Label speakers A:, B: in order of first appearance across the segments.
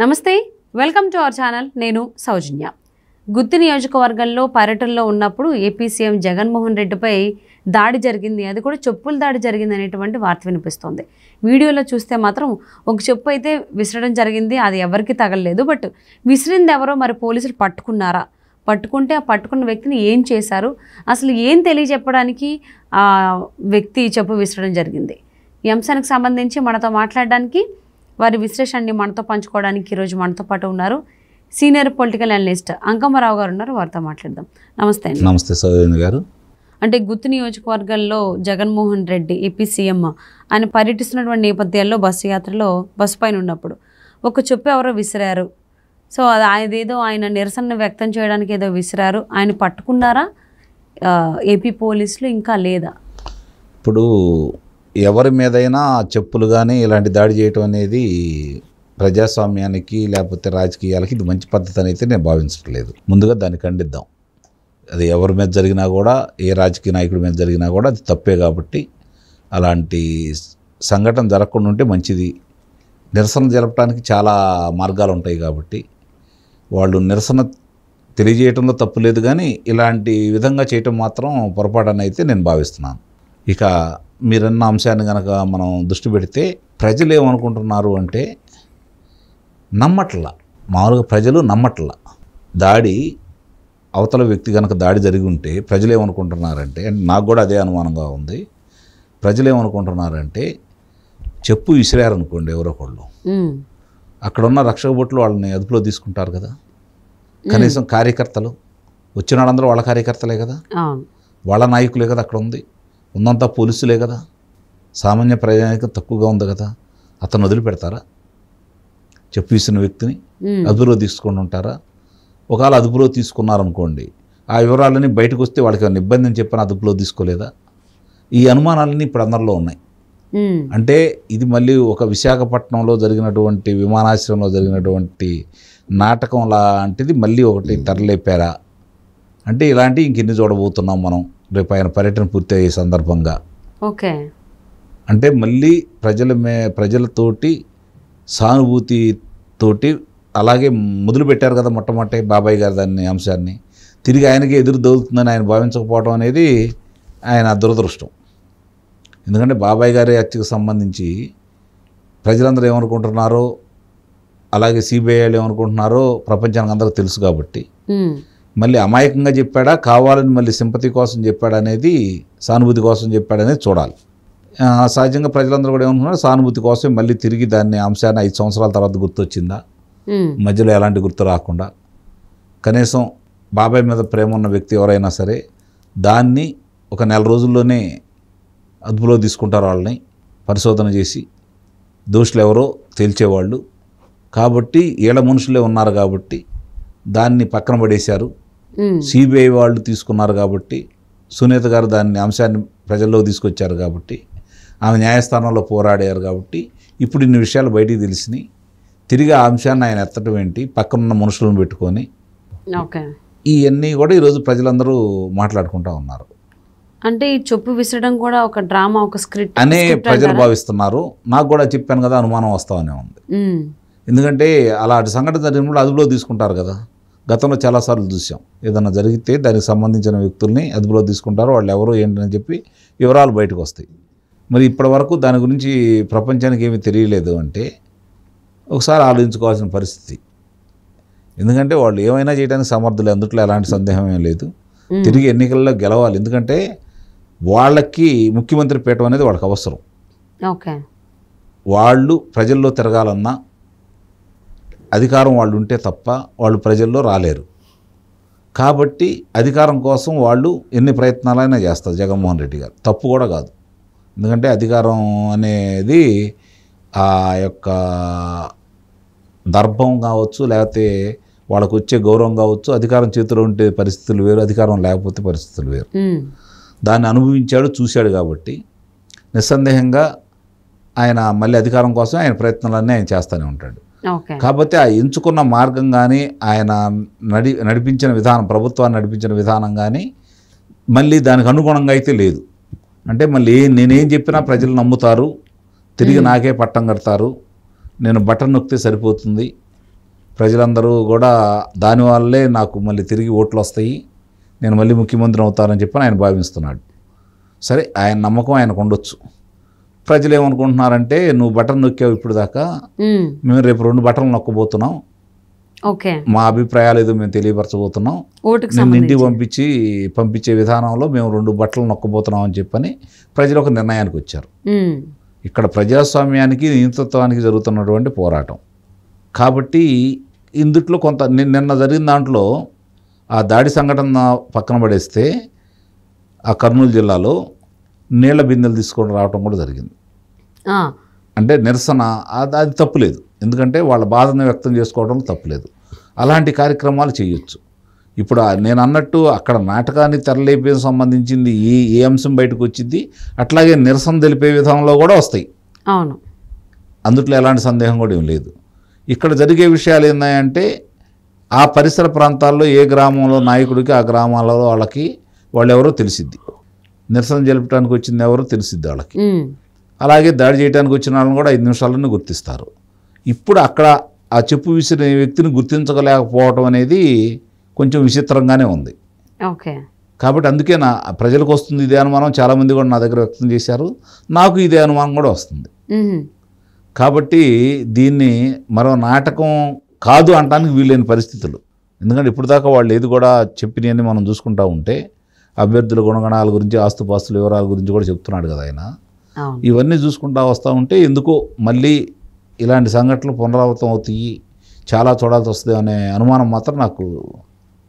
A: నమస్తే, welcome to our channel. నేను సౌజన్య. గుత్తి నియోజకవర్గంలో పర్యటనలో ఉన్నప్పుడు ఏపీ సీఎం జగన్మోహన్ రెడ్డిపై దాడి జరిగింది, అది కూడా చెప్పుల దాడి జరిగింది అనేటువంటి వార్త వినిపిస్తోంది. వీడియోలో చూస్తే మాత్రం ఒక చెప్పు అయితే విసరడం జరిగింది, అది ఎవరికి తగలలేదు. బట్ విసిరింది ఎవరో మరి పోలీసులు పట్టుకున్నారా? పట్టుకుంటే ఆ పట్టుకున్న వ్యక్తిని ఏం చేశారు? అసలు ఏం తెలియజెప్పడానికి ఆ వ్యక్తి చెప్పు విసరడం జరిగింది? ఈ అంశానికి సంబంధించి మనతో మాట్లాడడానికి, వారి విశ్లేషణని మనతో పంచుకోవడానికి ఈరోజు మనతో పాటు ఉన్నారు సీనియర్ పొలిటికల్ అనలిస్ట్ అంకమ్మరావు గారు ఉన్నారు. వారితో మాట్లాడదాం. నమస్తే అండి.
B: నమస్తే సౌజన్య గారు.
A: అంటే గుత్తి నియోజకవర్గంలో జగన్మోహన్ రెడ్డి ఏపీ సీఎం ఆయన పర్యటిస్తున్నటువంటి నేపథ్యాల్లో బస్సు యాత్రలో బస్సు పైన ఉన్నప్పుడు ఒక చెప్పు ఎవరో విసిరారు. సో అది అదేదో ఆయన నిరసన వ్యక్తం చేయడానికి ఏదో విసిరారు. ఆయన పట్టుకున్నారా ఏపీ పోలీసులు, ఇంకా లేదా?
B: ఇప్పుడు ఎవరి మీదైనా చెప్పులు కానీ ఇలాంటి దాడి చేయటం అనేది ప్రజాస్వామ్యానికి లేకపోతే రాజకీయాలకి ఇది మంచి పద్ధతి అని అయితే నేను భావించట్లేదు. ముందుగా దాన్ని ఖండిద్దాం. అది ఎవరి మీద జరిగినా కూడా, ఏ రాజకీయ నాయకుడి మీద జరిగినా కూడా అది తప్పే. కాబట్టి అలాంటి సంఘటన జరగకుండా ఉంటే మంచిది. నిరసన జరపడానికి చాలా మార్గాలు ఉంటాయి కాబట్టి వాళ్ళు నిరసన తెలియజేయటంలో తప్పు లేదు, కానీ ఇలాంటి విధంగా చేయటం మాత్రం పొరపాటు అయితే నేను భావిస్తున్నాను. ఇక మీరన్న అంశాన్ని కనుక మనం దృష్టి పెడితే ప్రజలు ఏమనుకుంటున్నారు అంటే, నమ్మట్ల, మామూలుగా ప్రజలు నమ్మట్ల. దాడి అవతల వ్యక్తి కనుక దాడి జరిగి ఉంటే ప్రజలు ఏమనుకుంటున్నారంటే, నాకు కూడా అదే అనుమానంగా ఉంది, ప్రజలు ఏమనుకుంటున్నారంటే చెప్పు విసిరారనుకోండి ఎవరో ఒకళ్ళు, అక్కడ ఉన్న రక్షక భటులు వాళ్ళని అదుపులో తీసుకుంటారు కదా. కనీసం కార్యకర్తలు వచ్చిన వాళ్ళందరూ వాళ్ళ కార్యకర్తలే కదా, వాళ్ళ నాయకులే కదా, అక్కడ ఉందంతా పోలీసులే కదా, సామాన్య ప్రజానికం తక్కువగా ఉంది కదా. అతను వదిలిపెడతారా? చెప్పు విసిన వ్యక్తిని అదుపులో తీసుకొని ఉంటారా? ఒకవేళ అదుపులో తీసుకున్నారనుకోండి, ఆ వివరాలన్నీ బయటకు వస్తే వాళ్ళకి ఏమైనా ఇబ్బంది అని చెప్పని అదుపులో తీసుకోలేదా? ఈ అనుమానాలన్నీ ఇప్పుడు అందరిలో ఉన్నాయి. అంటే ఇది మళ్ళీ ఒక విశాఖపట్నంలో జరిగినటువంటి విమానాశ్రయంలో జరిగినటువంటి నాటకం లాంటిది మళ్ళీ ఒకటి తెరలేపారా అంటే, ఇలాంటివి ఇంకెన్ని చూడబోతున్నాం మనం రేపు ఆయన పర్యటన పూర్తి అయ్యే సందర్భంగా.
A: ఓకే,
B: అంటే మళ్ళీ ప్రజలతోటి సానుభూతితోటి అలాగే మొదలుపెట్టారు కదా మొట్టమొదటి బాబాయ్ గారు దాన్ని అంశాన్ని, తిరిగి ఆయనకి ఎదురు దొరుకుతుందని ఆయన భావించకపోవడం అనేది ఆయన దురదృష్టం. ఎందుకంటే బాబాయ్ గారి హత్యకు సంబంధించి ప్రజలందరూ ఏమనుకుంటున్నారో, అలాగే సిబిఐ వాళ్ళు ఏమనుకుంటున్నారో ప్రపంచానికి అందరికీ తెలుసు. కాబట్టి మళ్ళీ అమాయకంగా చెప్పాడా, కావాలని మళ్ళీ సింపతి కోసం చెప్పాడా అనేది, సానుభూతి కోసం చెప్పాడనేది చూడాలి. సహజంగా ప్రజలందరూ కూడా ఏమనుకున్నారు, సానుభూతి కోసం మళ్ళీ తిరిగి దాన్ని అంశాన్ని 5 సంవత్సరాల తర్వాత గుర్తొచ్చిందా, మధ్యలో ఎలాంటి గుర్తు రాకుండా. కనీసం బాబాయ్ మీద ప్రేమ ఉన్న వ్యక్తి ఎవరైనా సరే దాన్ని ఒక 4 రోజుల్లోనే అదుపులో తీసుకుంటారు, వాళ్ళని పరిశోధన చేసి దోషులు ఎవరో తేల్చేవాళ్ళు. కాబట్టి ఏళ్ళ మనుషులే ఉన్నారు కాబట్టి దాన్ని పక్కన పడేశారు. సిబిఐ వాళ్ళు తీసుకున్నారు కాబట్టి, సునీత గారు దాన్ని అంశాన్ని ప్రజల్లోకి తీసుకొచ్చారు కాబట్టి, ఆమె న్యాయస్థానంలో పోరాడారు కాబట్టి ఇప్పుడు ఇన్ని విషయాలు బయటికి తెలిసినాయి. తిరిగి ఆ అంశాన్ని ఆయన ఎత్తడం ఏంటి, పక్కనున్న మనుషులను పెట్టుకొని, ఇవన్నీ కూడా ఈరోజు ప్రజలందరూ మాట్లాడుకుంటూ ఉన్నారు.
A: అంటే ఈ చెప్పు విసరడం కూడా ఒక డ్రామా, ఒక స్క్రిప్ట్
B: అనే ప్రజలు భావిస్తున్నారు. నాకు కూడా చెప్పాను కదా, అనుమానం వస్తామనే ఉంది. ఎందుకంటే అలాంటి సంఘటన జరిగినప్పుడు అదుపులో తీసుకుంటారు కదా. గతంలో చాలాసార్లు చూసాం, ఏదైనా జరిగితే దానికి సంబంధించిన వ్యక్తుల్ని అదుపులో తీసుకుంటారు. వాళ్ళు ఎవరు ఏంటని చెప్పి వివరాలు బయటకు వస్తాయి. మరి ఇప్పటి వరకు దాని గురించి ప్రపంచానికి ఏమీ తెలియలేదు అంటే ఒకసారి ఆలోచించుకోవాల్సిన పరిస్థితి. ఎందుకంటే వాళ్ళు ఏమైనా చేయడానికి సమర్థులే, అందుట్లో ఎలాంటి సందేహం ఏం లేదు. తిరిగి ఎన్నికల్లో గెలవాలి, ఎందుకంటే వాళ్ళకి ముఖ్యమంత్రి పీఠం అనేది వాళ్ళకి అవసరం. వాళ్ళు ప్రజల్లో తిరగాలన్నా అధికారం వాళ్ళు ఉంటే తప్ప వాళ్ళు ప్రజల్లో రాలేరు. కాబట్టి అధికారం కోసం వాళ్ళు ఎన్ని ప్రయత్నాలైనా చేస్తారు జగన్మోహన్ రెడ్డి గారు. తప్పు కూడా కాదు, ఎందుకంటే అధికారం అనేది ఆ యొక్క దర్భం కావచ్చు, లేకపోతే వాళ్ళకు వచ్చే గౌరవం కావచ్చు. అధికారం చేతిలో ఉంటే పరిస్థితులు వేరు, అధికారం లేకపోతే పరిస్థితులు వేరు. దాన్ని అనుభవించాడు, చూశాడు. కాబట్టి నిస్సందేహంగా ఆయన మళ్ళీ అధికారం కోసం ఆయన ప్రయత్నాలన్నీ ఆయన చేస్తూనే ఉంటాడు. కాబట్టి ఆ ఎంచుకున్న మార్గం కానీ, ఆయన నడిపించిన విధానం, ప్రభుత్వాన్ని నడిపించిన విధానం కానీ మళ్ళీ దానికి అనుగుణంగా అయితే లేదు. అంటే మళ్ళీ నేనేం చెప్పినా ప్రజలు నమ్ముతారు, తిరిగి నాకే పట్టం కడతారు, నేను బటన్ నొక్కితే సరిపోతుంది, ప్రజలందరూ కూడా దానివల్లే నాకు మళ్ళీ తిరిగి ఓట్లు వస్తాయి, నేను మళ్ళీ ముఖ్యమంత్రి అవుతానని చెప్పి ఆయన భావిస్తున్నాడు. సరే, ఆయన నమ్మకం ఆయనకు ఉండొచ్చు. ప్రజలు ఏమనుకుంటున్నారంటే, నువ్వు బటన్ నొక్కావు ఇప్పుడు దాకా, మేము రేపు 2 బటన్లు నొక్కబోతున్నాం, మా అభిప్రాయాలు ఏదో మేము తెలియపరచబోతున్నాం, నేను ఇంటికి పంపించే విధానంలో మేము 2 బట్టలు నొక్కబోతున్నాం అని చెప్పని ప్రజలు ఒక నిర్ణయానికి వచ్చారు. ఇక్కడ ప్రజాస్వామ్యానికి నియంతృత్వానికి జరుగుతున్నటువంటి పోరాటం కాబట్టి ఇందుట్లో కొంత నిన్న జరిగిన దాంట్లో ఆ దాడి సంఘటన పక్కన పడేస్తే ఆ కర్నూలు జిల్లాలో నీళ్ల బిందెలు తీసుకొని రావడం కూడా జరిగింది. అంటే నిరసన, అది తప్పులేదు, ఎందుకంటే వాళ్ళ బాధను వ్యక్తం చేసుకోవడం తప్పులేదు. అలాంటి కార్యక్రమాలు చేయొచ్చు. ఇప్పుడు నేను అన్నట్టు అక్కడ నాటకాన్ని తెరలేపే సంబంధించింది ఏ అంశం బయటకు వచ్చింది, అట్లాగే నిరసన తెలిపే విధానంలో కూడా వస్తాయి.
A: అవును,
B: అందుట్లో ఎలాంటి సందేహం కూడా ఏం లేదు. ఇక్కడ జరిగే విషయాలు ఏంటంటే, ఆ పరిసర ప్రాంతాల్లో ఏ గ్రామంలో నాయకుడికి ఆ గ్రామాలలో వాళ్ళు ఎవరో తెలిసిద్ది, నిరసన జరపడానికి వచ్చింది ఎవరో తెలిసిద్ది వాళ్ళకి. అలాగే దాడి చేయడానికి వచ్చిన వాళ్ళని కూడా 5 నిమిషాల్లోనే గుర్తిస్తారు. ఇప్పుడు అక్కడ ఆ చెప్పు విసిరిన వ్యక్తిని గుర్తించలేకపోవటం అనేది కొంచెం విచిత్రంగానే ఉంది. కాబట్టి అందుకే ప్రజలకు వస్తుంది ఇదే అనుమానం. చాలామంది కూడా నా దగ్గర వ్యక్తం చేశారు, నాకు ఇదే అనుమానం కూడా వస్తుంది. కాబట్టి దీన్ని మరో నాటకం కాదు అనడానికి వీలైన పరిస్థితులు. ఎందుకంటే ఇప్పుడు దాకా వాళ్ళు ఏది కూడా చెప్పినవన్నీ మనం చూసుకుంటూ ఉంటే, అభ్యర్థుల గుణగణాల గురించి, ఆస్తుపాస్తుల వివరాల గురించి కూడా చెప్తున్నాడు కదా ఆయన. ఇవన్నీ చూసుకుంటూ వస్తూ ఉంటే ఎందుకో మళ్ళీ ఇలాంటి సంఘటనలు పునరావృతం అవుతాయి, చాలా చూడాల్సి వస్తుంది అనే అనుమానం మాత్రం నాకు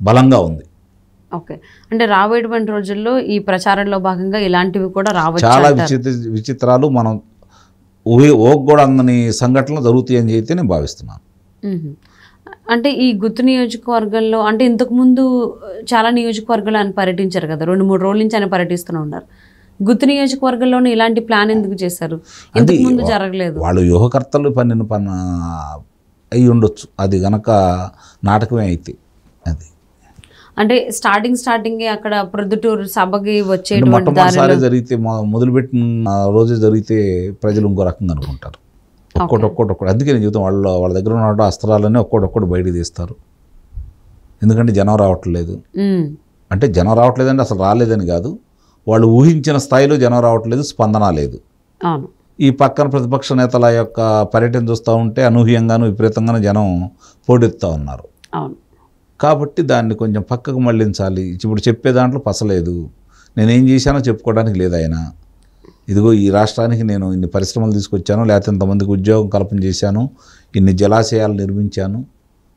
B: బలంగా ఉంది.
A: ఓకే, అంటే రాబోయేటువంటి రోజుల్లో ఈ ప్రచారంలో భాగంగా ఇలాంటివి కూడా రావచ్చు.
B: చాలా విచిత్రాలు మనం కూడా అందని సంఘటనలు జరుగుతాయి అని చెప్పి నేను భావిస్తున్నాను.
A: అంటే ఈ గుత్తు నియోజకవర్గంలో అంటే ఇంతకుముందు చాలా నియోజకవర్గాలు ఆయన పర్యటించారు కదా, 2-3 రోజుల నుంచి ఆయన పర్యటిస్తూనే ఉన్నారు. గుత్తు నియోజకవర్గంలోనే ఇలాంటి ప్లాన్ ఎందుకు చేశారు? ఇంతకుముందు జరగలేదు.
B: వాళ్ళు వ్యూహకర్తలు పన్నిన అయి ఉండొచ్చు, అది గనక నాటకమే అయితే. అది
A: అంటే స్టార్టింగే అక్కడ ప్రొద్దుటూరు సభకి వచ్చే
B: మొట్టమొదటిసారి జరిగితే, మొదలుపెట్టిన రోజు జరిగితే ప్రజలు ఇంకో రకంగా అనుకుంటారు. ఒక్కొక్కటి అందుకే నేను చెబుతాను, వాళ్ళ దగ్గర ఉన్న అస్త్రాలన్నీ ఒక్కొక్కటి బయటకు తీస్తారు. ఎందుకంటే జనం రావట్లేదు. అంటే జనం రావట్లేదంటే అసలు రాలేదని కాదు, వాళ్ళు ఊహించిన స్థాయిలో జనం రావట్లేదు, స్పందన లేదు. ఈ పక్కన ప్రతిపక్ష నేతల యొక్క పర్యటన చూస్తూ ఉంటే అనూహ్యంగాను విపరీతంగాను జనం పోటెత్తుతూ ఉన్నారు. కాబట్టి దాన్ని కొంచెం పక్కకు మళ్ళించాలి. ఇప్పుడు చెప్పే దాంట్లో పసలేదు, నేనేం చేశానో చెప్పుకోవడానికి లేదు. ఆయన ఇదిగో ఈ రాష్ట్రానికి నేను ఇన్ని పరిశ్రమలు తీసుకొచ్చాను, లేకపోతే ఇంతమందికి ఉద్యోగం కల్పన చేశాను, ఇన్ని జలాశయాలు నిర్మించాను,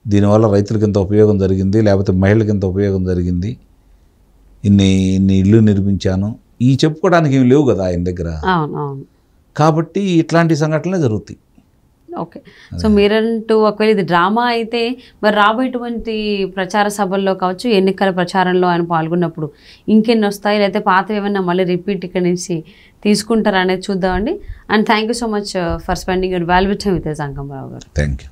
B: దీనివల్ల రైతులకి ఇంత ఉపయోగం జరిగింది, లేకపోతే మహిళలకి ఇంత ఉపయోగం జరిగింది, ఇన్ని ఇళ్ళు నిర్మించాను, ఈ చెప్పుకోవడానికి ఏమి లేవు కదా ఆయన దగ్గర. కాబట్టి ఇట్లాంటి సంఘటనలే జరుగుతాయి.
A: ఓకే, సో మీరంటూ ఒకవేళ ఇది డ్రామా అయితే మరి రాబోయేటువంటి ప్రచార సభల్లో కావచ్చు, ఎన్నికల ప్రచారంలో ఆయన పాల్గొన్నప్పుడు ఇంకెన్ని వస్తాయి, లేకపోతే పాతవి ఏమైనా మళ్ళీ రిపీట్ ఇక్కడ నుంచి తీసుకుంటారా అనేది చూద్దామండి. And thank you so much for spending your valuable time with Sangamarao garu.
B: Thank you.